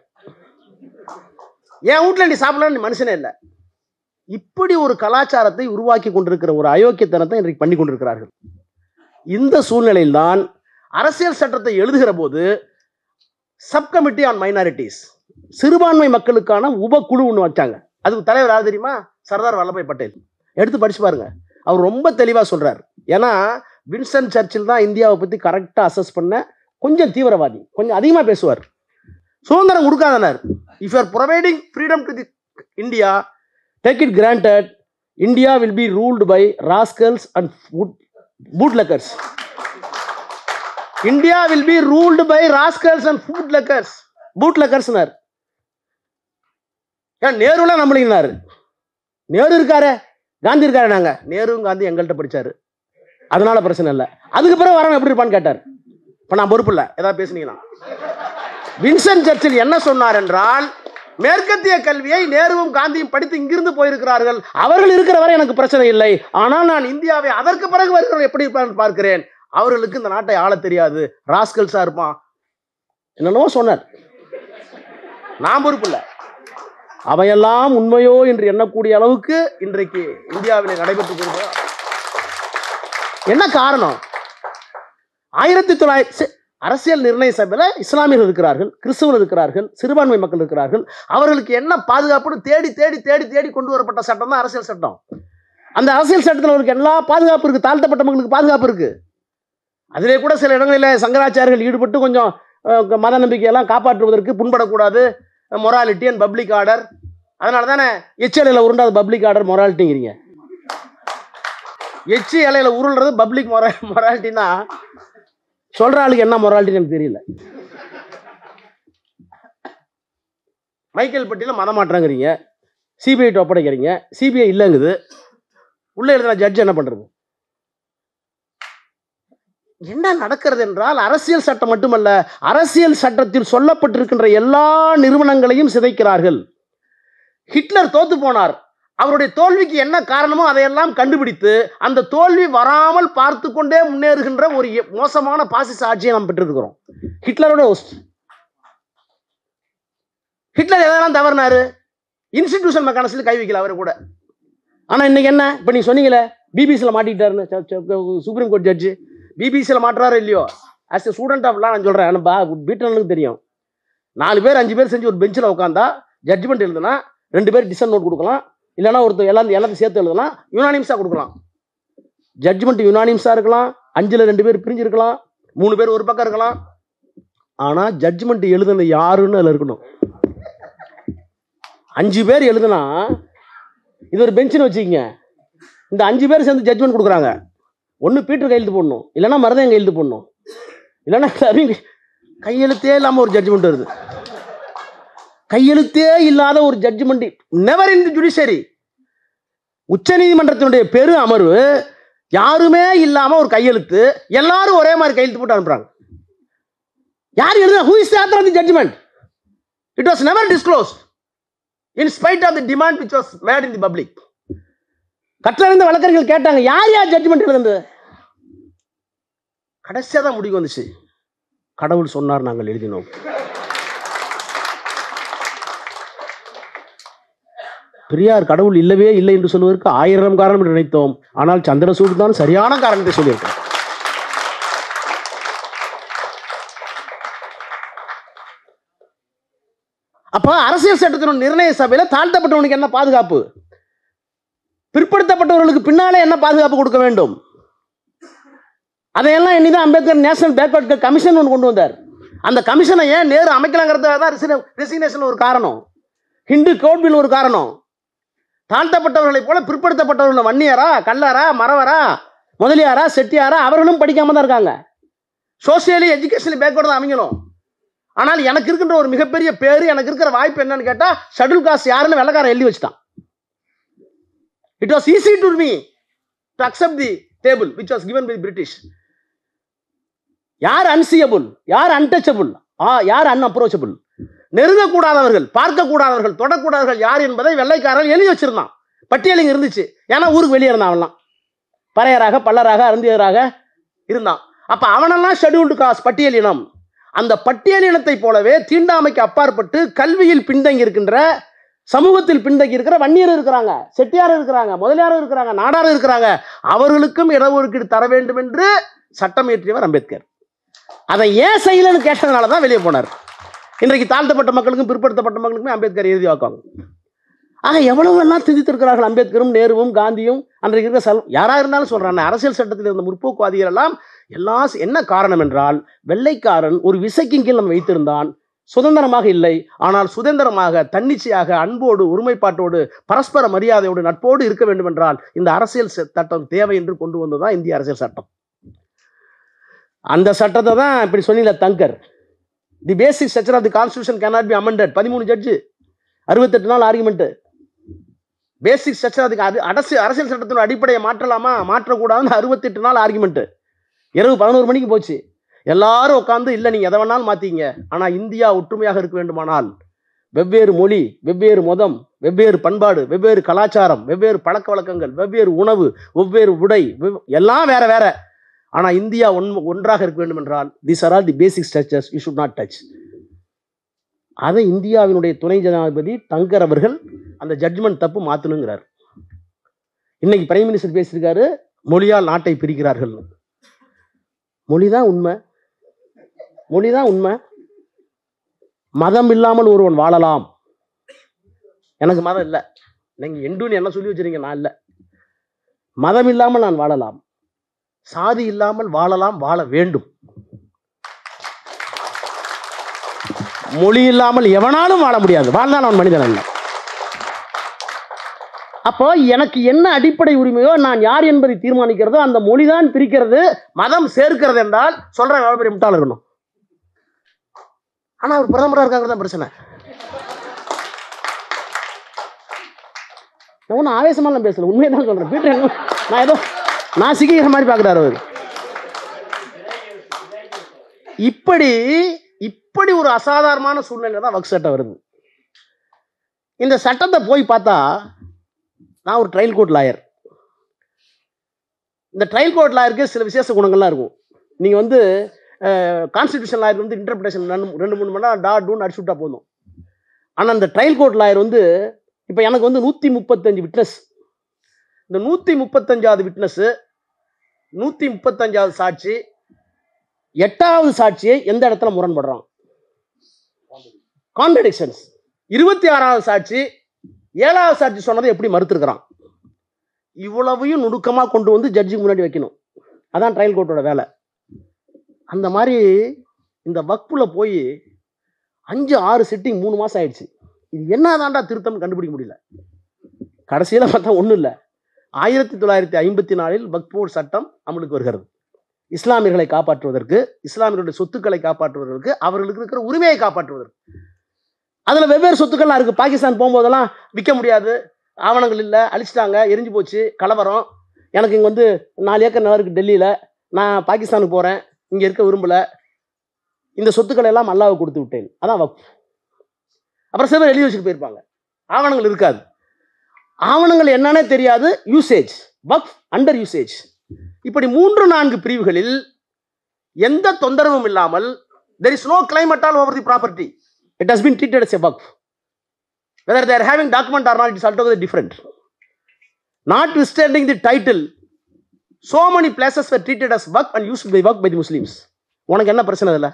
என் வீட்டுல நீ சாப்பிடலன்னு நீ மனுஷனே இல்லை. இப்படி ஒரு கலாச்சாரத்தை உருவாக்கி கொண்டிருக்கிற ஒரு அயோக்கியத்தனத்தை இன்றைக்கு பண்ணி கொண்டிருக்கிறார்கள். இந்த சூழ்நிலையில் தான் அரசியல் சட்டத்தை எழுதுகிற போது சப்கமிட்டி ஆன் மைனாரிட்டிஸ், சிறுபான்மை மக்களுக்கான உபக்குழு ஒன்று வச்சாங்க. அதுக்கு தலைவர் யார் தெரியுமா? சர்தார் வல்லபாய் பட்டேல். எடுத்து படிச்சு பாருங்க, அவர் ரொம்ப தெளிவா சொல்றாரு. ஏன்னா வின்ஸ்டன் சர்ச்சில் தான் இந்தியாவை பத்தி கரெக்டா அசஸ் பண்ண கொஞ்சம் தீவிரவாதி, கொஞ்சம் அதிகமா பேசுவார். சுதந்திரம் கொடுக்காதனர். If you are providing freedom to the India, take it granted, India will be ruled by rascals and bootleggers. India will be ruled by rascals and bootleggers. பூட்லெக்கர்ஸ்னார். ஏன் நேருலாம் நம்மளினாரு? நேரு இருக்காரு, காந்தி இருக்காரு. நாங்க நேருவும் காந்தி எங்கள்கிட்ட படிச்சாரு, அதனால பிரச்சனை இல்லை. அதுக்கு பிறகு வரவன் எப்படி இருப்பான்னு கேட்டார். இப்ப நான் பொறுப்பு இல்லை, ஏதாவது பேசுனீங்கன்னா. வின்ஸ்டன் சர்ச்சில் என்ன சொன்னார் என்றால், மேற்கத்திய கல்வியை நேருவும் காந்தியும் படித்து இங்கிருந்து போயிருக்கிறார்கள், அவர்கள் இருக்கிற வரை எனக்கு பிரச்சனை இல்லை. ஆனால் நான் இந்தியாவை அதற்கு பிறகு வருகிறவர்கள் எப்படி இருப்பான்னு பார்க்கிறேன். அவர்களுக்கு இந்த நாட்டை ஆள தெரியாது, ராஸ்கல்ஸா இருப்பான், என்னென்னோ சொன்னார். நான் பொறுப்பு இல்லை. அவையெல்லாம் உண்மையோ என்று எண்ணக்கூடிய அளவுக்கு இன்றைக்கு இந்தியாவிலே நடைபெற்று வருகிறது. என்ன காரணம்? 1900 அரசியல் நிர்ணய சபையில் இஸ்லாமியர்கள் இருக்கிறார்கள், கிறிஸ்தவர்கள் இருக்கிறார்கள், சிறுபான்மை மக்கள் இருக்கிறார்கள். அவர்களுக்கு என்ன பாதுகாப்புன்னு தேடி தேடி தேடி தேடி கொண்டு வரப்பட்ட சட்டம் தான் அரசியல் சட்டம். அந்த அரசியல் சட்டத்தில் அவருக்கு எல்லா பாதுகாப்பு இருக்கு, தாழ்த்தப்பட்ட மக்களுக்கு பாதுகாப்பு இருக்கு. அதிலே கூட சில இடங்களில் சங்கராச்சாரியர்கள் ஈடுபட்டு கொஞ்சம் மத நம்பிக்கையெல்லாம் காப்பாற்றுவதற்கு புண்படக்கூடாது, மொராலிட்டி அண்ட் பப்ளிக் ஆர்டர். அதனால தானே எச்சி இலையில உருண்டாது பப்ளிக் ஆர்டர் மொராலிட்டிங்கிறீங்க. எச்சி இலையில உருள்றது பப்ளிக் மொராலிட்டினா சொல்ற ஆளுக்கு என்ன மொராலிட்டின்னு எனக்கு தெரியல. மைக்கேல் பட்டியல மதமாற்றங்கிறீங்க, சிபிஐ ஒப்படைக்கிறீங்க, சிபிஐ இல்லைங்குது. உள்ள எழுதின ஜட்ஜ் என்ன பண்றது? என்ன நடக்கிறது என்றால், அரசியல் சட்டம் மட்டுமல்ல, அரசியல் சட்டத்தில் சொல்லப்பட்டிருக்கின்ற எல்லா நிறுவனங்களையும் சிதைக்கிறார்கள். ஹிட்லர் தோத்து போனார். அவருடைய தோல்விக்கு என்ன காரணமோ அதையெல்லாம் கண்டுபிடித்து அந்த தோல்வி வராமல் பார்த்து கொண்டே முன்னேறுகின்ற ஒரு மோசமான பாசிச ஆட்சியை நாம் பெற்றிருக்கிறோம். ஹிட்லரோட ஹோஸ்ட். ஹிட்லர் எதெல்லாம் தவறினாரு? இன்ஸ்டிடியூஷன் மெக்கானிசத்தில் கை வைக்கல அவரை கூட. ஆனா இன்னைக்கு என்ன, இப்ப நீங்க சொன்னீங்களே பிபிசியில் மாட்டிட்டாருன்னு, சுப்ரீம் கோர்ட் ஜட்ஜு பிபிசியில் மாட்டுறாரு இல்லையோ, as a student of law நான் சொல்றேன், பீட்டனுக்கு தெரியும். 4 பேர் 5 பேர் செஞ்சு ஒரு பெஞ்சில் உட்காந்தா ஜட்ஜ்மெண்ட் எழுதுனா 2 பேர் டிசன் நோட் கொடுக்கலாம், இல்லைன்னா ஒருத்தர் எல்லாத்தையும் சேர்த்து எழுதலாம், யுனானிம்ஸாக கொடுக்கலாம். ஜட்ஜ்மெண்ட் யுனானிம்ஸாக இருக்கலாம், 5ல் 2 பேர் பிரிஞ்சு இருக்கலாம், 3 பேர் ஒரு பக்கம் இருக்கலாம். ஆனால் ஜட்ஜ்மெண்ட் எழுதுன யாருன்னு அதில் இருக்கணும். 5 பேர் எழுதுனா இது ஒரு பெஞ்சுன்னு வச்சுக்கிங்க. இந்த 5 பேர் சேர்ந்து ஜட்ஜ்மெண்ட் கொடுக்குறாங்க. ஒன்று பீட்டர் கையெழுத்து போடணும், இல்லைன்னா மருதன் கையெழுத்து போடணும், இல்லைன்னா கையெழுத்தே இல்லாமல் ஒரு ஜட்ஜ்மெண்ட் வருது. கையெழுத்தே இல்லாத ஒரு judgment never in the judiciary. உச்ச நீதிமன்றத்தினுடைய பெரு அமர்வு யாருமே இல்லாம ஒரு கையெழுத்து, எல்லாரும் ஒரே மாதிரி கையெழுத்து போட்டு அனுப்புறாங்க. யார் எழுதுனா? who is the author of the judgment? It was never disclosed in spite of the demand which was made in the public. கற்றறிந்த வழக்கறிஞர்கள் கேட்டாங்க, யார் யார் ஜட்ஜ்மெண்ட் எழுதுனது? கடைசியாக தான் முடிவு வந்துச்சு. கடவுள் சொன்னார், நாங்கள் எழுதினோம். பெரியார் கடவுள் இல்லவே இல்லை என்று சொல்வதற்கு 1000 காரணம் என்று நினைத்தோம். ஆனால் சந்திரசூட் தான் சரியான காரணத்தை சொல்லியிருக்கிறார். அப்ப அரசியல் சட்டத்தின் நிர்ணய சபையில தாழ்த்தப்பட்டவனுக்கு என்ன பாதுகாப்பு? பிற்படுத்தப்பட்டவர்களுக்கு பின்னாலே என்ன பாதுகாப்பு கொடுக்க வேண்டும்? அதையெல்லாம் எண்ணிதான் அம்பேத்கர் நேஷனல் பேக்வர்ட் கமிஷன் ஒன்று கொண்டு வந்தார். அந்த கமிஷனை ஏன் நேரு அமைக்கலாங்கிறதுக்காக தான் ரெசிக்னேஷன் ஒரு காரணம், ஹிந்து கோட் பில் ஒரு காரணம். தாழ்த்தப்பட்டவர்களை போல பிற்படுத்தப்பட்டவர்கள் வன்னியரா, கல்லரா, மறவரா, முதலியாரா, செட்டியாரா அவர்களும் படிக்காம தான் இருக்காங்க. சோசியலி எஜுகேஷனலி பேக்வர்டு தான் அமைக்கணும். ஆனால் எனக்கு இருக்கின்ற ஒரு மிகப்பெரிய பேரு, எனக்கு இருக்கிற வாய்ப்பு என்னன்னு கேட்டா, ஷெட்யூல் காஸ்ட் யாருன்னு வெள்ளக்காரன் எழுதி வச்சுட்டான். It was easy to me to accept the table which was given by the British. யார் அன்சீயபிள், யார் அன்டச்சபிள், யார் அன்அப்ரோச்சபிள், நெருங்கக்கூடாதவர்கள், பார்க்கக்கூடாதவர்கள், தொடக்கூடாதவர்கள் யார் என்பதை வெள்ளைக்காரர்கள் எழுதி வச்சிருந்தான். பட்டியலிங்க இருந்துச்சு. ஏன்னா ஊருக்கு வெளியே இருந்தான். அவன்லாம் பறையராக, பல்லராக, அருந்தியராக இருந்தான். அப்ப அவனெல்லாம் ஷெட்யூல்டு காஸ்ட் பட்டியலினம். அந்த பட்டியலினத்தை போலவே தீண்டாமைக்கு அப்பாற்பட்டு கல்வியில் பின்தங்கி இருக்கின்ற, சமூகத்தில் பின்தங்கி இருக்கிற வன்னியர் இருக்கிறாங்க, செட்டியார் இருக்கிறாங்க, முதலியார் இருக்கிறாங்க, நாடார் இருக்கிறாங்க. அவர்களுக்கும் இடஒதுக்கீடு தர வேண்டும் என்று சட்டம் இயற்றியவர் அம்பேத்கர். அதை ஏன் செய்யலன்னு கேட்டதுனால தான் வெளியே போனார். இன்றைக்கு தாழ்த்தப்பட்ட மக்களுக்கும் பிற்படுத்தப்பட்ட மக்களுக்குமே அம்பேத்கர் எழுதி வாக்குவாங்க. ஆக எவ்வளவு எல்லாம் திணித்திருக்கிறார்கள் அம்பேத்கரும், நேருவும், காந்தியும். அன்றைக்கு இருக்கிற யாராக இருந்தாலும் சொல்றாங்க, அரசியல் சட்டத்தில் இருந்த முற்போக்குவாதிகள் எல்லாம் எல்லாம் என்ன காரணம் என்றால், வெள்ளைக்காரன் ஒரு விசைக்கின் கீழ் நம்ம வைத்திருந்தான். சுதந்திரமாக இல்லை, ஆனால் சுதந்திரமாக, தன்னிச்சையாக, அன்போடு, ஒருமைப்பாட்டோடு, பரஸ்பர மரியாதையோடு, நட்போடு இருக்க வேண்டும் என்றால் இந்த அரசியல் சட்டம் தேவை என்று கொண்டு வந்ததுதான் இந்திய அரசியல் சட்டம். அந்த சட்டத்தை தான் இப்படி சொன்னீங்க Dhankhar, the basic structure of the constitution cannot be amended. 13 judge, 68 நாள் ஆர்குமெண்ட். பேசிக் ஸ்ட்ரக்சர் அதுக்கு அரசியல் சட்டத்தின் அடிப்படையை மாற்றலாமா, மாற்றக்கூடாதுன்னு 68 நாள் ஆர்குமெண்ட். இரவு 11 மணிக்கு போச்சு. எல்லாரும் உட்காந்து, இல்லை நீங்க எதை வேணாலும் மாத்தீங்க, ஆனா இந்தியா ஒற்றுமையாக இருக்க வேண்டுமானால் வெவ்வேறு மொழி, வெவ்வேறு மதம், வெவ்வேறு பண்பாடு, வெவ்வேறு கலாச்சாரம், வெவ்வேறு பழக்க வழக்கங்கள், வெவ்வேறு உணவு, வெவ்வேறு உடை, எல்லாம் வேற வேற, ஆனா இந்தியா ஒன்றாக இருக்க வேண்டும் என்றால் these are all the basic structures you should not touch. அதை இந்தியாவினுடைய துணை ஜனாதிபதி தங்கர் அவர்கள் அந்த ஜட்ஜ்மெண்ட் தப்பு மாத்தணுங்கிறார். இன்னைக்கு பிரைம் மினிஸ்டர் பேசியிருக்காரு, மொழியால் நாட்டை பிரிக்கிறார்கள். மொழிதான் உண்மை. மொழிதான் உண்மை. மதம் இல்லாமல் ஒருவன் வாழலாம். எனக்கு மதம் இல்லை, நீங்க எண்டுன்னு என்ன சொல்லி வச்சிருக்கீங்க, நான் இல்லை. மதம் இல்லாமல் நான் வாழலாம், சாதி இல்லாமல் வாழலாம், வாழ வேண்டும். மொழி இல்லாமல் எவனாலும் வாழ முடியாது, வாழ்ந்தான் அவன் மனிதன் அல்ல. அப்போ எனக்கு என்ன அடிப்படை உரிமையோ, நான் யார் என்பதை தீர்மானிக்கிறதோ அந்த மொழிதான் பிரிக்கிறது, மதம் சேர்க்கிறது என்றால் சொல்ற எவ்வளவு பெரிய முட்டாள் இருக்கணும். ஆனா அவர் பிரதமராக இருக்காங்க தான் பிரச்சனை. நான் ஒன்றும் ஆவேசமாலாம் பேசல, உண்மையை தான் சொல்றேன். பீட்டர் நான் ஏதோ நான் சிக்கிக்கிற மாதிரி பார்க்குறாரு அவர். இப்படி ஒரு அசாதாரணமான சூழ்நிலை தான் வக்ஃப் சட்டம் வருது. இந்த சட்டத்தை போய் பார்த்தா, நான் ஒரு ட்ரையல் கோர்ட் லாயர். இந்த ட்ரையல் கோர்ட் லாயருக்கு சில விசேஷ குணங்கள்லாம் இருக்கும். நீங்கள் வந்து கான்ஸ்டிடியூஷன் லாயர் வந்து இன்டர்பிரேஷன் 2-3 மணி நேரம் டூன்னு அடிச்சு விட்டா போதும். ஆனால் இந்த ட்ரையல் கோர்ட் லாயர் வந்து, இப்போ எனக்கு வந்து 135 விட்னஸ். இந்த 135வது விட்னஸ், 135வது சாட்சி, 8வது சாட்சியை எந்த இடத்துல முரண்படுறான், கான்ட்ரடிக்ஷன்ஸ். 26வது சாட்சி 7வது சாட்சி சொன்னதை எப்படி மறுத்துருக்கிறான். இவ்வளவையும் நுணுக்கமாக கொண்டு வந்து ஜட்ஜுக்கு முன்னாடி வைக்கணும். அதான் ட்ரையல் கோர்ட்டோட வேலை. அந்த மாதிரி இந்த வக்ஃப்ல போய் 5-6 சிட்டிங் 3 மாதம் ஆயிடுச்சு. இது என்னதான்டா திருத்தம் கண்டுபிடிக்க முடியல. கடைசியில் பார்த்தா ஒன்றும் இல்லை. 1954 வக்ஃப் போர்டு சட்டம் அமலுக்கு வருகிறது. இஸ்லாமியர்களை காப்பாற்றுவதற்கு, இஸ்லாமியர்களுடைய சொத்துக்களை காப்பாற்றுவதற்கு, அவர்களுக்கு இருக்கிற உரிமையை காப்பாற்றுவதற்கு. அதில் வெவ்வேறு சொத்துக்கள்லாம் இருக்குது. பாகிஸ்தான் போகும்போதெல்லாம் விற்க முடியாது, ஆவணங்கள் இல்லை, அழிச்சிட்டாங்க, எரிஞ்சு போச்சு, கலவரம். எனக்கு இங்கே வந்து 4 ஏக்கர் நிலம் இருக்குது டெல்லியில், நான் பாகிஸ்தானுக்கு போகிறேன், இங்கே இருக்க விரும்பலை, இந்த சொத்துக்களை எல்லாம் அல்லாஹ்வுக்கு கொடுத்து விட்டேன், அதான் வக்ஃப். அப்புறம் சில பேர் எழுதி வச்சுட்டு போயிருப்பாங்க, ஆவணங்கள் இருக்காது. ஆவணங்கள் என்னன்னே தெரியாது, யூசேஜ், வக்ஃப் அண்டர் யூசேஜ். இப்படி 3-4 பிரிவுகளில் எந்த தொந்தரவும் இல்லாமல், there is no claim at all over the property. It has been treated as a waqf. Whether they are having document or not, it is altogether different. Notwithstanding the title, so many places were treated as waqf and used by waqf by the Muslims. உனக்கு என்ன பிரச்சனை இல்லை?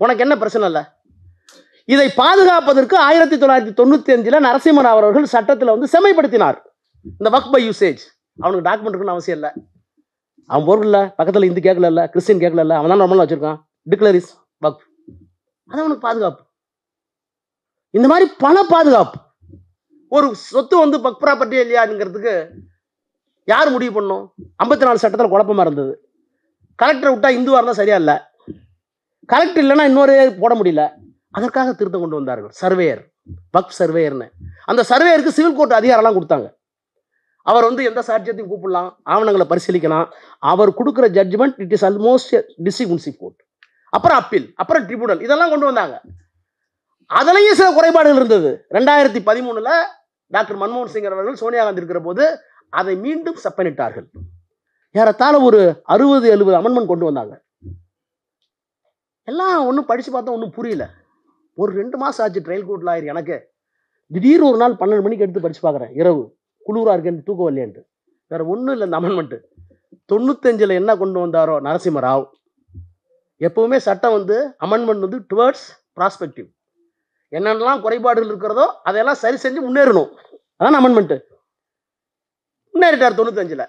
உனக்கு என்ன பிரச்சனை இல்லை? இதை பாதுகாப்பதற்கு 1995 நரசிம்மராவ் அவர்கள் சட்டத்தில் வந்து செம்மைப்படுத்தினார் இந்த வக்ஃப் பை யூசேஜ். அவனுக்கு டாக்குமெண்ட் இருக்குன்னு அவசியம் இல்லை. அவன் பொருள் இல்லை, பக்கத்தில் இந்து கேட்கல இல்லை, கிறிஸ்டின் கேட்கல இல்லை, அவன் தான் நம்மளாம் வச்சிருக்கான், டிக்ளரிஸ் வக்ஃப். அது அவனுக்கு பாதுகாப்பு. இந்த மாதிரி பல பாதுகாப்பு. ஒரு சொத்து வந்து வக்ஃப் ப்ராப்பர்ட்டி இல்லையாங்கிறதுக்கு யார் முடிவு பண்ணும்? 54 சட்டத்தில் குழப்பமா இருந்தது. கலெக்டரை விட்டா இந்துவா இருந்தால் சரியா இல்லை, கலெக்டர் இல்லைன்னா இன்னொரு போட முடியல. அதற்காக திருத்தம் கொண்டு வந்தார்கள். சர்வேயர், வக்ஃப் சர்வேயர்னு. அந்த சர்வேயருக்கு சிவில் கோர்ட் அதிகாரம்லாம் கொடுத்தாங்க. அவர் வந்து எந்த சாட்சியத்தையும் கூப்பிடலாம், ஆவணங்களை பரிசீலிக்கலாம். அவர் கொடுக்குற judgement it is almost district munsif court, அப்புறம் அப்பீல், அப்புறம் ட்ரிபியூனல், இதெல்லாம் கொண்டு வந்தாங்க. அதுலேயும் சில குறைபாடுகள் இருந்தது. 2013 டாக்டர் மன்மோகன் சிங் அவர்கள் சோனியா காந்தி இருக்கிற போது அதை மீண்டும் செப்பனிட்டார்கள். ஏறத்தாழ ஒரு 60-70 அமெண்ட்மெண்ட் கொண்டு வந்தாங்க. எல்லாம் ஒன்றும் படித்து பார்த்தா ஒன்றும் புரியல. ஒரு 2 மாதம் ஆச்சு ட்ரையல் கோர்ட்டில் ஆயிரு. எனக்கு திடீர்னு ஒரு நாள் 12 மணிக்கு எடுத்து படித்து பார்க்குறேன், இரவு குளிராக இருக்கேன், தூக்கம் வரலையேன்ட்டு. வேறு ஒன்றும் இல்லை. இந்த அமெண்ட்மெண்ட்டு 95 என்ன கொண்டு வந்தாரோ நரசிம்மராவ். எப்பவுமே சட்டம் வந்து அமெண்ட்மெண்ட் வந்து டுவர்ட்ஸ் ப்ராஸ்பெக்டிவ். என்னென்னலாம் குறைபாடுகள் இருக்கிறதோ அதையெல்லாம் சரி செஞ்சு முன்னேறணும். அதான் அமெண்ட்மெண்ட்டு. முன்னேறிட்டார் 95.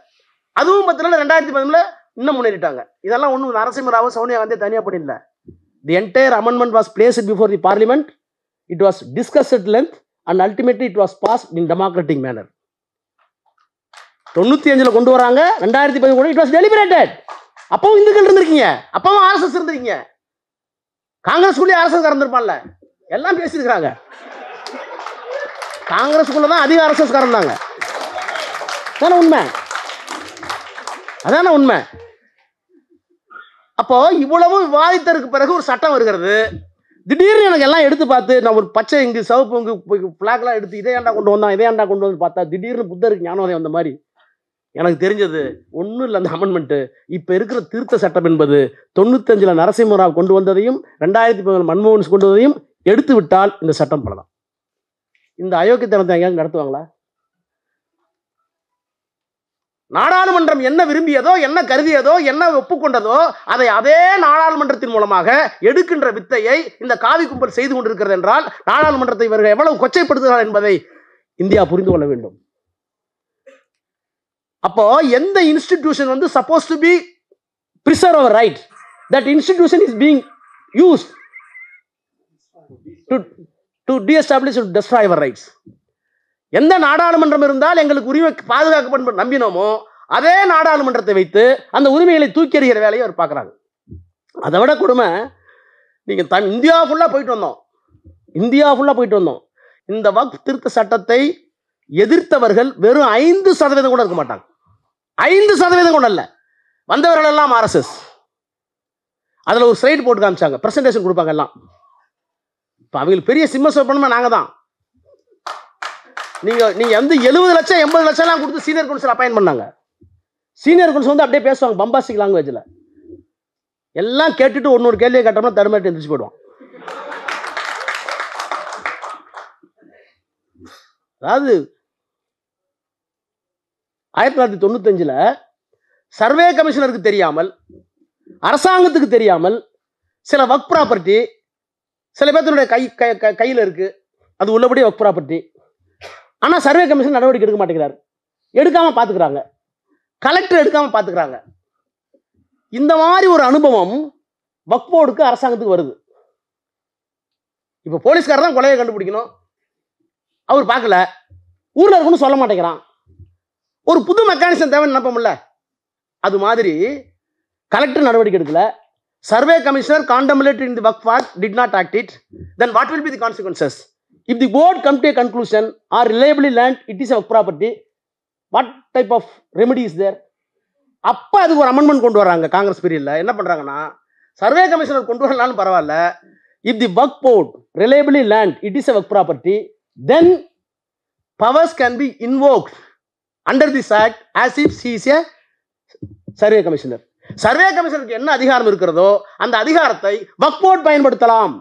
அதுவும் 2013 இன்னும் முன்னேறிட்டாங்க. இதெல்லாம் ஒன்றும் நரசிம்மராவ் சோனியா காந்தி தனியாக பண்ணிடல. The entire amendment was placed before the parliament. It was discussed at length and ultimately it was passed in democratic manner. 95 கொண்டு வராங்க, 2013 it was deliberated. அப்பவும் இந்துக்கள் இருந்திருக்கீங்க, அப்பவும் ஆர்எஸ்எஸ் இருந்திருக்கீங்க, காங்கிரஸ்குள்ளே ஆர்எஸ்எஸ் இருந்திருப்பான்ல, எல்லாம் பேசியிருக்கிறாங்க. காங்கிரஸ்குள்ள தான் அதிக ஆர்எஸ்எஸ் இருந்தாங்க. அதான உண்மை, அதான உண்மை. அப்போ இவ்வளவு விவாதித்ததுக்கு பிறகு ஒரு சட்டம் வருகிறது. திடீர்னு எனக்கு எல்லாம் எடுத்து பார்த்து, நான் ஒரு பச்சை இங்கு சிவப்பு இங்கு பிளாக்லாம் எடுத்து இதை ஏன்டா கொண்டு வந்தான், இதை ஏன்டா கொண்டு வந்து பார்த்தா திடீர்னு புத்தருக்கு ஞானோதயம் வந்த மாதிரி எனக்கு தெரிஞ்சது. ஒன்றும் இல்லை, அந்த அமெண்ட்மெண்ட்டு. இப்போ இருக்கிற திருத்த சட்டம் என்பது 95 நரசிம்மராவ் கொண்டு வந்ததையும் 2013 மன்மோகன் கொண்டு வந்ததையும் எடுத்து விட்டால் இந்த சட்டம் பலதான். இந்த அயோக்கியத்தனத்தை எங்கேயாவது நடத்துவாங்களா? நாடாளுமன்றம் என்ன விரும்பியதோ, என்ன கருதியதோ, என்ன ஒப்புக்கொண்டதோ அதை அதே நாடாளுமன்றத்தின் மூலமாக எடுக்கின்ற வித்தையை இந்த காவி கும்பல் செய்து கொண்டிருக்கிறது என்றால் நாடாளுமன்றத்தை இவர்கள் எவ்வளவு கொச்சைப்படுத்துகிறார் என்பதை இந்தியா புரிந்து கொள்ள வேண்டும். அப்போ எந்த இன்ஸ்டிடியூஷன் வந்து suppose to be preserve our right, that institution is being used to de-establish and destroy our rights. எந்த நாடாளுமன்றம் இருந்தால் எங்களுக்கு உரிமை பாதுகாக்கப்படும் நம்பினோமோ அதே நாடாளுமன்றத்தை வைத்து அந்த உரிமைகளை தூக்கி எறிகிற வேலையை அவர் பார்க்குறாங்க. அதை விட கொடுமை, நீங்கள் இந்தியா ஃபுல்லாக போயிட்டு வந்தோம். இந்த வக்ஃப் திருத்த சட்டத்தை எதிர்த்தவர்கள் வெறும் 5% கூட இருக்க மாட்டாங்க. 5% கூட இல்லை. வந்தவர்கள் எல்லாம் RSS. அதில் ஒரு ஸ்லைட் போட்டு காமிச்சாங்க, ப்ரெசன்டேஷன் கொடுப்பாங்க எல்லாம். இப்போ அவங்களுக்கு பெரிய சிம்ம சொப்பனமா நாங்கள் தான். நீங்கள் வந்து 70 லட்சம் 80 லட்சம்லாம் கொடுத்து சீனியர் கவுன்சில் அப்பாயின் பண்ணாங்க. சீனியர் கவுன்சில் வந்து அப்படியே பேசுவாங்க பம்பாஸ்டிக் லாங்குவேஜில். எல்லாம் கேட்டுட்டு ஒன்னொரு கேள்வியை கேட்டோம்னா தடுமாட்டி எந்திரிச்சு போயிடுவான். அதாவது 1995 சர்வே கமிஷனருக்கு தெரியாமல், அரசாங்கத்துக்கு தெரியாமல் சில வக்ஃப் ப்ராப்பர்ட்டி சில பேர்த்தினுடைய கையில் இருக்கு, அது உள்ளபடியே வக்ஃப் ப்ராப்பர்ட்டி. ஆனால் சர்வே கமிஷன் நடவடிக்கை எடுக்க மாட்டேங்கிறார், எடுக்காம பார்த்துக்கிறாங்க, கலெக்டர் எடுக்காம பார்த்துக்கிறாங்க. இந்த மாதிரி ஒரு அனுபவம் வக்ஃப் போர்டுக்கு அரசாங்கத்துக்கு வருது. இப்போ போலீஸ்காரர் தான் கொலையை கண்டுபிடிக்கணும், அவர் பார்க்கல, ஊரில் இருக்குன்னு சொல்ல மாட்டேங்கிறான். ஒரு புது மெக்கானிசம் தேவைன்னு நினைப்போம்ல, அது மாதிரி கலெக்டர் நடவடிக்கை எடுக்கல, survey commissioner contemplated in the Waqf Act did not act it, then what will be the consequences? If the board come to a conclusion or reliably learned it is a Waqf property, what type of remedy is there? அப்போ அதுக்கு ஒரு amendment கொண்டு வராங்க காங்கிரஸ் பீரியட்ல. என்ன பண்றாங்கன்னா, survey commissioner கொண்டு வரலாம்னு பரவாயில்ல, if the Waqf board reliably learned it is a Waqf property, then powers can be invoked under this act as if he is a survey commissioner. Survey கமிஷனருக்கு என்ன அதிகாரம் இருக்கிறதோ அந்த அதிகாரத்தை வக்ஃப் போர்டு பயன்படுத்தலாம்.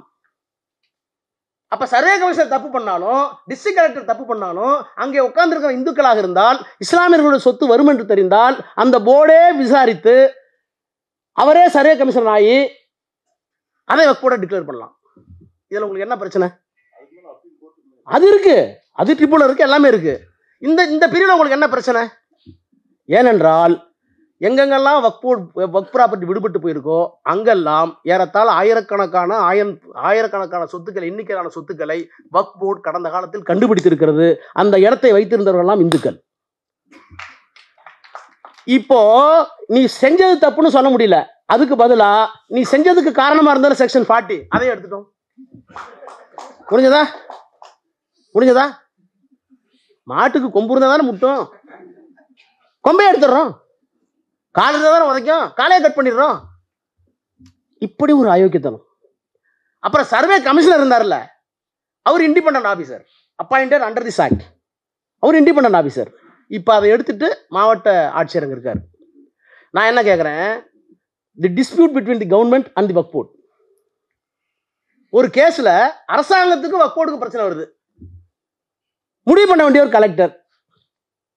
அப்ப சர்வே கமிஷனர் தப்பு பண்ணாலும், டிஸ்ட்ரிக்ட் கலெக்டர் தப்பு பண்ணாலும், அங்கே உட்கார்ந்திருக்கிற இந்துக்களாக இருந்தால், இஸ்லாமியர்களுடைய சொத்து வரும் என்று தெரிந்தால் அந்த போர்டே விசாரித்து அவரே சர்வே கமிஷனர் ஆகி அதை வக்ஃப் போர்டை டிக்ளேர் பண்ணலாம். இதுல உங்களுக்கு என்ன பிரச்சனை? அது இருக்கு, அது ட்ரிபியூனல் இருக்கு, எல்லாமே இருக்கு. இந்த பீரியட்ல உங்களுக்கு என்ன பிரச்சனை? ஏனென்றால் எங்கெங்கெல்லாம் வக்ஃப் ப்ராப்பர்ட்டி விடுபட்டு போயிருக்கோ அங்கெல்லாம் ஏறத்தாழ ஆயிரக்கணக்கான சொத்துக்கள், எண்ணிக்கையிலான சொத்துக்களை வக்ஃப் போர்டு கடந்த காலத்தில் கண்டுபிடித்திருக்கிறது. அந்த இடத்தை வைத்திருந்தவர்களெல்லாம் இந்துக்கள். இப்போ நீ செஞ்சது தப்புன்னு சொல்ல முடியல, அதுக்கு பதிலா நீ செஞ்சதுக்கு காரணமா இருந்தாலும் செக்ஷன் 40 அதையும் எடுத்துட்டோம். முடிஞ்சதா? மாட்டுக்கு கொம்பு இருந்தா தானே முட்டும், கொம்பையை எடுத்துடுறோம். கால் இருந்தா தானே உதைக்கும், காலையை கட் பண்ணிடுறோம். இப்படி ஒரு அயோக்கியத்தனம். அப்புறம் சர்வே கமிஷனர் இருந்தார்ல, அவர் independent officer, appointed under this act, அவர் இண்டிபெண்டன்ட் ஆபீசர். இப்போ அதை எடுத்துட்டு மாவட்ட ஆட்சியர் அங்கே இருக்கார். நான் என்ன கேட்குறேன், the dispute between the government and the Waqf board. ஒரு கேஸில் அரசாங்கத்துக்கு வக்ஃப் போர்டுக்கு பிரச்சனை வருது, முடிவு பண்ண வேண்டிய ஒரு கலெக்டர்.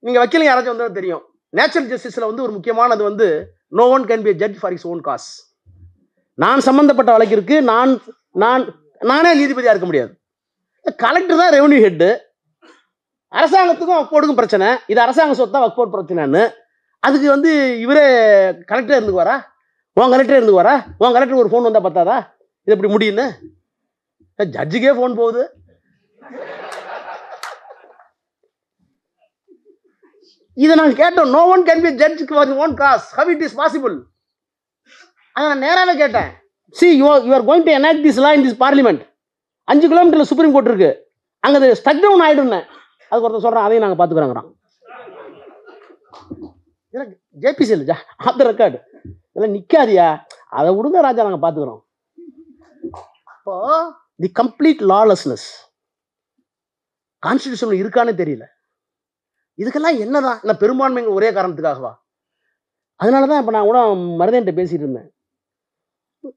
நீங்கள் வக்கீலுங்க யாராச்சும் வந்தாலும் தெரியும், நேச்சுரல் ஜஸ்டிஸில் வந்து ஒரு முக்கியமானது வந்து no one can be judge for his own cause. நான் சம்பந்தப்பட்ட வழக்கிற்கு நானே நீதிபதியாக இருக்க முடியாது. கலெக்டர் தான் ரெவன்யூ ஹெட்டு. அரசாங்கத்துக்கும் வக்ஃப் போர்டுக்கும் பிரச்சனை, இது அரசாங்க சொத்தா வக்ஃப் போர்டு பிரச்சனைன்னு அதுக்கு வந்து இவரே கலெக்டரே இருந்துக்குவாரா? உன் கலெக்டருக்கு ஒரு ஃபோன் வந்தால் பத்தாதா இது எப்படி முடியுன்னு? ஜட்ஜுக்கே ஃபோன் போகுது. இதை நாங்கள் கேட்டோம், no one can be judge for own cause, how it is possible. அதை நான் நேராகவே கேட்டேன். See you are going to enact this law in this parliament. 5 கிலோமீட்டரில் சுப்ரீம் கோர்ட் இருக்கு, அங்கே அது ஸ்டக் டவுன் ஆகிடுன்னு அதுக்கு ஒருத்தர் சொல்கிறான், அதையும் நாங்கள் பார்த்துக்குறோங்கிறான். ஜேபிசி இல்லை, ஆஃப் த ரெக்கார்டு, இதெல்லாம் நிற்காதியா, அதை விடுங்க ராஜா, நாங்கள் பார்த்துக்குறோம். இப்போ தி கம்ப்ளீட் லாலெஸ்னஸ் கான்ஸ்டிடியூஷன் இருக்கானே தெரியல. இதுக்கெல்லாம் என்னதான்? இல்லை பெரும்பான்மைங்க ஒரே காரணத்துக்காகவா? அதனால தான் இப்போ நான் கூட மருதன்ட்ட பேசிட்டு இருந்தேன்,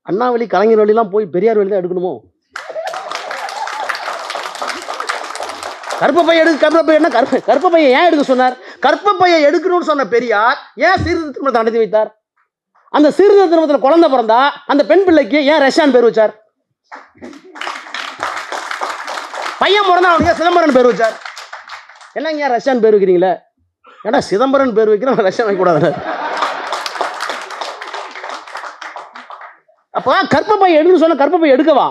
அண்ணா வழி கலைஞர் வழிலாம் போய் பெரியார் வழி தான் எடுக்கணுமோ? கருப்பை பையன் எடுக்க, கருப்பை பையன் ஏன் எடுக்க சொன்னார்? கற்பப்பையை எடுக்கணும்னு சொன்ன பெரியார் ஏன் சீர்திருத்த திருமணத்தை நடத்தி வைத்தார்? அந்த சீர்திருத்த திருமணத்தில் குழந்தை பிறந்தா அந்த பெண் பிள்ளைக்கு ஏன் ரஷ்யான் பேர் வச்சார்? பையன் பிறந்தா அவனுக்கு சிதம்பரம் பேர் வச்சார். என்னங்க ஏன் ரஷ்யான் பேர் வைக்கிறீங்களே? ஏன்னா சிதம்பரம் பேர் வைக்கிறோம், ரஷ்யான் வைக்கக்கூடாது. அப்ப கற்பப்பை எடுன்னு சொன்ன கற்பப்பை எடுக்கவா?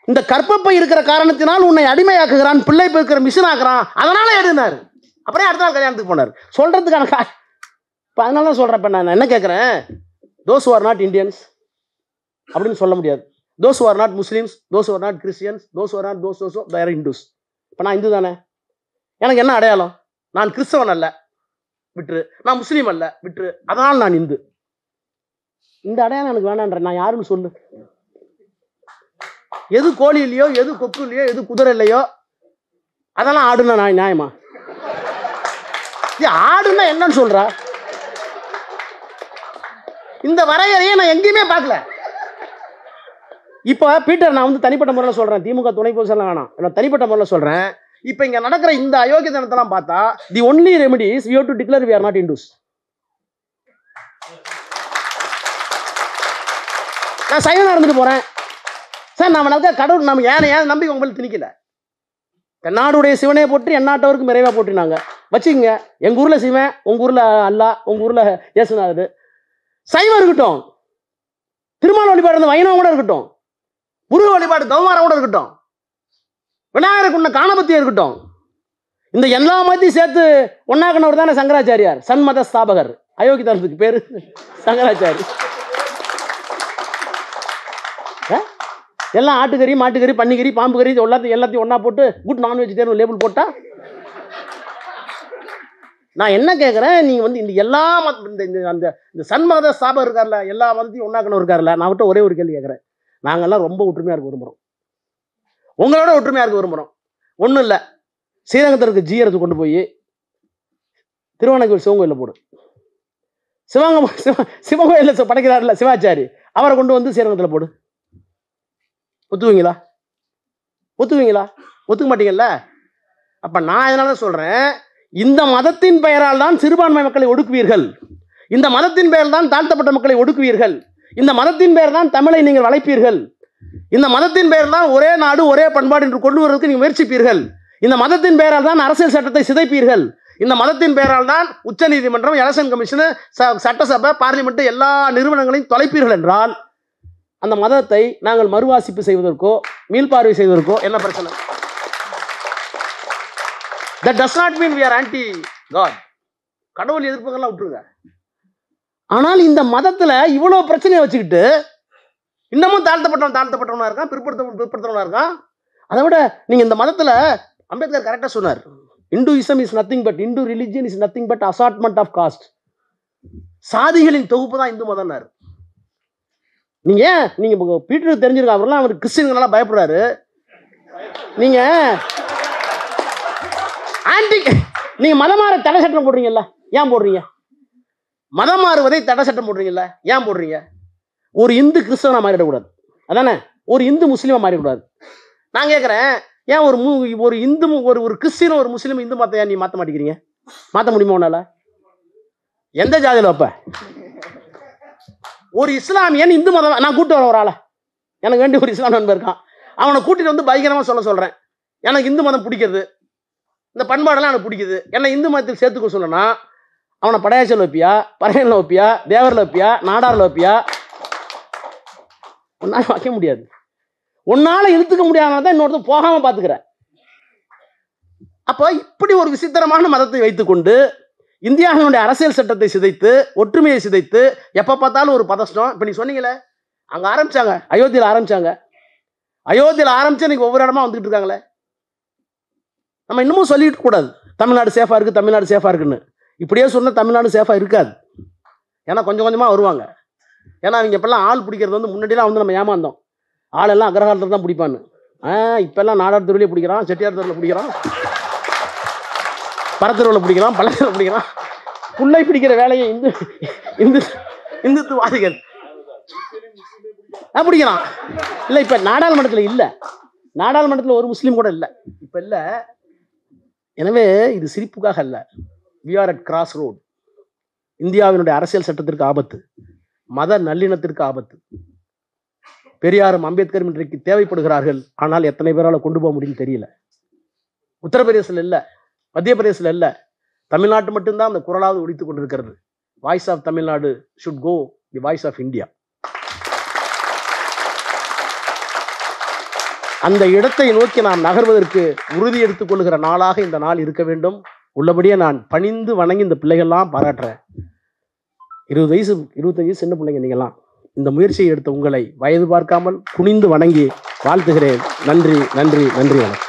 இந்த கற்பப்பை இருக்கிற காரணத்தினால் உன்னை அடிமையாக்குகிறான், பிள்ளை பெருக்கிற மிஷின் ஆக்குறான், அதனால எடுனாரு. அப்புறம் அடுத்த நாள் கல்யாணத்துக்கு போனார். சொல்றதுக்கான இப்போ அதனால தான் சொல்றேன். இப்போ நான் என்ன கேட்குறேன், those who are not Indians அப்படின்னு சொல்ல முடியாது. Those who are not Muslims, those who are not Christians, those who are not those they are Hindus. இப்போ நான் இந்து தானே, எனக்கு என்ன அடையாளம்? நான் கிறிஸ்தவன் அல்ல விட்டுரு, நான் முஸ்லீம் அல்ல விட்டுரு, அதனால் நான் இந்து. இந்த அடையாளம் எனக்கு வேணான்ற. நான் யாருன்னு சொல்லு. எது கோழி இல்லையோ, எது கொக்கு இல்லையோ, எது குதிரை இல்லையோ அதெல்லாம் ஆடுனா நான் நியாயமா? ஆடுன்னா என்னன்னு சொல்றா? இந்த வரையறையை நான் எங்கேயுமே பார்க்கல. இப்போ பீட்டர், நான் வந்து தனிப்பட்ட முறையில் சொல்றேன், திமுக துணை பொதுச்செயலாளர் வேணாம், நான் தனிப்பட்ட முறையில் சொல்றேன். இப்போ இங்க நடக்கிற இந்த அயோக்கியத்தனத்தெல்லாம் பார்த்தா the only remedy is you have to declare we are not Hindus. நான் சைவனா இருந்துட்டு போறேன் சார், நம்ம கடவுள் நம்ம ஏன் நம்பிக்கை உங்களுக்கு திணிக்கல. தென்னாடுடைய சிவனே போற்றி எந்நாட்டவருக்கு நிறைவா போற்றினாங்க. வச்சுக்கங்க, எங்க ஊர்ல சிவன், உங்க ஊர்ல அல்லா, உங்க ஊர்ல இயேசுநாதர். சைவம் இருக்கட்டும், திருமால் வழிபாடு இந்த வைணவம் கூட இருக்கட்டும், முருக வழிபாடு கௌமாரம் கூட இருக்கட்டும், விநாயகருக்கு உன்ன காணபத்தியம் இருக்கட்டும். இந்த எல்லா மதத்தையும் சேர்த்து ஒன்னாக்கனவர் தானே சங்கராச்சாரியார், சன்மத ஸ்தாபகர். அயோக்கியத்தனத்துக்கு பேரு சங்கராச்சாரி. எல்லாம் ஆட்டுக்கறி, மாட்டுக்கறி, பன்னிக்கறி, பாம்பு கறி எல்லாத்தையும் ஒன்னா போட்டு குட் நான் வெஜிடேரியன் லேபிள் போட்டா. நான் என்ன கேட்குறேன், நீங்க வந்து இந்த எல்லா இந்த சன்மத ஸ்தாபகர் இருக்கார்ல, எல்லா மதத்தையும் ஒன்னாக்கணும் இருக்கார்ல, நான் விட்டு ஒரே ஒரு கேள்வி கேட்குறேன். நாங்கெல்லாம் ரொம்ப ஒற்றுமையா இருக்க விரும்புகிறோம், உங்களோட ஒற்றுமையா இருக்க விரும்புகிறோம். ஒன்றும் இல்லை, ஸ்ரீரங்கத்திற்கு ஜீரத்தை கொண்டு போய் திருவண்ணாமலை சிவங்கோயிலில் போடு. சிவங்கோயிலில் படைக்கிறார்ல சிவாச்சாரி, அவரை கொண்டு வந்து ஸ்ரீரங்கத்தில் போடு. ஒத்துவீங்களா? ஒத்துவீங்களா? ஒத்துக்க மாட்டீங்கல்ல. அப்ப நான் இதனால சொல்றேன், இந்த மதத்தின் பெயரால் தான் சிறுபான்மை மக்களை ஒடுக்குவீர்கள், இந்த மதத்தின் பெயரால் தான் தாழ்த்தப்பட்ட மக்களை ஒடுக்குவீர்கள், இந்த மதத்தின் பெயர் தான் தமிழை நீங்கள் வளைப்பீர்கள், இந்த மதத்தின் பெயர் தான் ஒரே நாடு ஒரே பண்பாடு என்று கொண்டு வருவதற்கு நீங்கள் முயற்சிப்பீர்கள், இந்த மதத்தின் பெயரால் தான் அரசியல் சட்டத்தை சிதைப்பீர்கள், இந்த மதத்தின் பெயரால் தான் உச்ச நீதிமன்றம், எலெக்ஷன் கமிஷன், சட்டசபை, பார்லிமெண்ட் எல்லா நிறுவனங்களையும் தொலைப்பீர்கள் என்றால் அந்த மதத்தை நாங்கள் மறுவாசிப்பு செய்வதற்கோ மீள்பார்வை செய்வதற்கோ என்ன பிரச்சனை? That does not mean we are anti God. கடவுள் எதிர்ப்புகள்லாம் விட்டுருங்க. ஆனால் இந்த மதத்துல இவ்வளவு பிரச்சனையை வச்சுக்கிட்டு இன்னமும் தாழ்த்தப்பட்டவனா இருக்கான், பிற்படுத்தவனா இருக்கான். அதை விட நீங்க இந்த மதத்துல அம்பேத்கர் கரெக்டா சொன்னார், Hinduism is nothing but, Hindu religion is nothing but assortment of caste. சாதிகளின் தொகுப்பு தான் இந்து மதம்னாரு. நீங்க பீட்டருக்கு தெரிஞ்சிருக்க, அவரெல்லாம் அவர் கிறிஸ்டியன்களா பயப்படுறாரு. நீங்க நீங்க மதம் மாற தடை சட்டம் போடுறீங்கல்ல, ஏன் போடுறீங்க? மதம் மாறுவதை தடை சட்டம் போடுறீங்கல்ல, ஏன் போடுறீங்க? ஒரு இந்து கிறிஸ்தவனா மாறிடக்கூடாது, அதானே? ஒரு இந்து முஸ்லீமா மாறிடக்கூடாது. நான் கேட்கிறேன், ஏன் ஒரு இந்து ஒரு கிறிஸ்டியன் ஒரு முஸ்லீம் இந்து மதத்தை ஏன் நீ மாற்ற மாட்டேங்கிறீங்க? மாற்ற முடியுமா உன்னால? எந்த ஜாதியில் வைப்ப? ஒரு இஸ்லாமியன் இந்து மதம், நான் கூட்டு வர ஒரு ஆளை, எனக்கு வேண்டிய ஒரு இஸ்லாம் நண்பர் இருக்கான், அவனை கூட்டிட்டு வந்து பயங்கரமா சொல்றேன், எனக்கு இந்து மதம் பிடிக்கிறது, இந்த பண்பாடெல்லாம் எனக்கு பிடிக்குது, என்னை இந்து மதத்தில் சேர்த்துக்க சொல்லனா, அவனை படையாச்சல் வைப்பியா, பறையனில் வைப்பியா, தேவரில் வைப்பியா, நாடாரில் வைப்பியா? ஒன்னால வைக்க முடியாது. ஒன்னால இழுத்துக்க முடியாதான் இன்னொருத்தர் போகாம பாத்துக்கிறேன். அப்போ இப்படி ஒரு விசித்திரமான மதத்தை வைத்துக்கொண்டு இந்தியாவினுடைய அரசியல் சட்டத்தை சிதைத்து, ஒற்றுமையை சிதைத்து, எப்ப பார்த்தாலும் ஒரு பதஷ்டம். இப்ப நீ சொன்னீங்களே, அங்க ஆரம்பிச்சாங்க, அயோத்தியில் ஆரம்பிச்சாங்க, அயோத்தியில் ஆரம்பிச்சு இன்னைக்கு ஒவ்வொரு இடமா வந்துட்டு இருக்காங்களே. நம்ம இன்னமும் சொல்லிட்டு கூடாது தமிழ்நாடு சேஃபா இருக்கு, தமிழ்நாடு சேஃபா இருக்குன்னு. இப்படியே சொன்னா தமிழ்நாடு சேஃபா இருக்காது. ஏன்னா கொஞ்சம் கொஞ்சமா வருவாங்க. ஏன்னா அவங்க இப்பெல்லாம் ஆள் பிடிக்கிறது வந்து முன்னாடிலாம் வந்து நம்ம ஏமாந்தோம், ஆளெல்லாம் அக்ரஹாரத்தில் தான் பிடிப்பான்னு. இப்பெல்லாம் நாடார் தெருவிலே பிடிக்கிறான், செட்டியார் தெருவில் பிடிக்கிறான், பரத்தெருவில் பிடிக்கிறான், பள்ளத்தெருவில் பிடிக்கிறான். புள்ளை பிடிக்கிற வேலையை இந்துத்துவாதிகள் பிடிக்கிறான். இல்லை, இப்ப நாடாளுமன்றத்தில் இல்லை, நாடாளுமன்றத்தில் ஒரு முஸ்லீம் கூட இல்லை, இப்ப இல்லை. எனவே இது சிரிப்புக்காக அல்ல, we are at cross road. இந்தியாவினுடைய அரசியல் சட்டத்திற்கு ஆபத்து, மத நல்லிணத்திற்கு ஆபத்து. பெரியாரும் அம்பேத்கரும் இன்றைக்கு தேவைப்படுகிறார்கள். ஆனால் எத்தனை பேரால கொண்டு போக முடியும் தெரியல. உத்தரப்பிரதேசத்தில் இல்லை, மத்திய பிரதேசத்தில் இல்லை, தமிழ்நாட்டு மட்டும்தான் அந்த குரலாவது ஒலித்துக் கொண்டிருக்கிறது. Voice of Tamil Nadu should go the voice of India. அந்த இடத்தை நோக்கி நாம் நகர்வதற்கு உறுதி எடுத்துக் கொள்ளுகிற நாளாக இந்த நாள் இருக்க வேண்டும். உள்ளபடியே நான் பணிந்து வணங்கி இந்த பிள்ளைகள்லாம் பாராட்டுறேன். 20 வயசு 25 வயசு சின்ன பிள்ளைங்க நீங்கள்லாம். இந்த முயற்சியை எடுத்த உங்களை வயது பார்க்காமல் குனிந்து வணங்கி வாழ்த்துகிறேன். நன்றி, நன்றி, நன்றி. வணக்கம்.